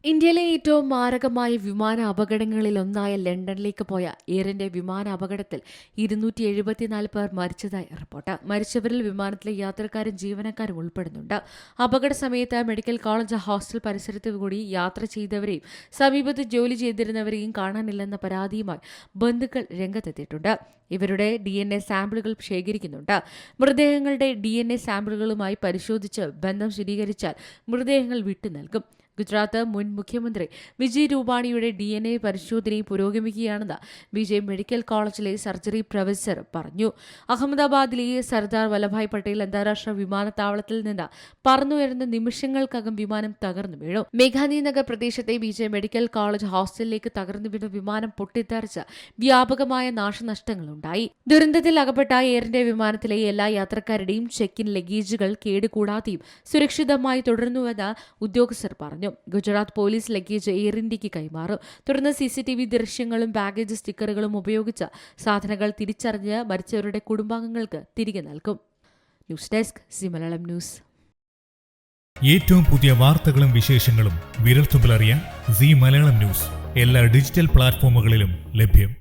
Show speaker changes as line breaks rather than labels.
ഇന്ത്യയിലെ ഏറ്റവും മാരകമായ വിമാന അപകടങ്ങളിലൊന്നായ ലണ്ടനിലേക്ക് പോയ എയർ ഇന്ത്യ വിമാന അപകടത്തിൽ 274 പേർ മരിച്ചതായി റിപ്പോർട്ട്. മരിച്ചവരിൽ വിമാനത്തിലെ യാത്രക്കാരും ജീവനക്കാരും ഉൾപ്പെടുന്നുണ്ട്. അപകട സമയത്ത് മെഡിക്കൽ കോളേജ് ഹോസ്റ്റൽ പരിസരത്ത് കൂടി യാത്ര ചെയ്തവരെയും സമീപത്ത് ജോലി ചെയ്തിരുന്നവരെയും കാണാനില്ലെന്ന പരാതിയുമായി ബന്ധുക്കൾ രംഗത്തെത്തിയിട്ടുണ്ട്. ഇവരുടെ DNA സാമ്പിളുകൾ ശേഖരിക്കുന്നുണ്ട്. മൃതദേഹങ്ങളുടെ DNA സാമ്പിളുകളുമായി പരിശോധിച്ച് ബന്ധം സ്ഥിരീകരിച്ചാൽ മൃതദേഹങ്ങൾ വിട്ടു നൽകും. ഗുജറാത്ത് മുൻ മുഖ്യമന്ത്രി വിജയ് രൂപാണിയുടെ DNA പരിശോധനയും പുരോഗമിക്കുകയാണെന്ന് വിജയ് മെഡിക്കൽ കോളേജിലെ സർജറി പ്രൊഫസർ പറഞ്ഞു. അഹമ്മദാബാദിലെ സർദാർ വല്ലഭായ് പട്ടേൽ അന്താരാഷ്ട്ര വിമാനത്താവളത്തിൽ നിന്ന് പറന്നുയരുന്ന നിമിഷങ്ങൾക്കകം വിമാനം തകർന്നു വീണു. മേഘാനി നഗർ പ്രദേശത്തെ വിജയ് മെഡിക്കൽ കോളേജ് ഹോസ്റ്റലിലേക്ക് തകർന്നു വീണ വിമാനം പൊട്ടിത്തെറിച്ച് വ്യാപകമായ നാശനഷ്ടങ്ങളുണ്ടായി. ദുരന്തത്തിൽ അകപ്പെട്ട എയർ ഇന്ത്യ വിമാനത്തിലെ എല്ലാ യാത്രക്കാരുടെയും ചെക്ക് ഇൻ ലഗേജുകൾ കേടുകൂടാതെയും സുരക്ഷിതമായി തുടർന്നുവെന്ന് ഉദ്യോഗസ്ഥർ പറഞ്ഞു. ഗുജറാത്ത് പോലീസ് ലഗേജ് എയർ ഇന്ത്യക്ക് കൈമാറും. തുടർന്ന് CCTV ദൃശ്യങ്ങളും ബാഗേജ് സ്റ്റിക്കറുകളും ഉപയോഗിച്ച് സാധനങ്ങൾ തിരിച്ചറിഞ്ഞ് മരിച്ചവരുടെ കുടുംബാംഗങ്ങൾക്ക് തിരികെ നൽകും. News desk C Malayalam news.
ഏറ്റവും പുതിയ വാർത്തകളും വിശേഷങ്ങളും വിരൽത്തുമ്പിലറിയാൻ സി മലയാളം ന്യൂസ് എല്ലാ ഡിജിറ്റൽ പ്ലാറ്റ്ഫോമുകളിലും ലഭ്യം.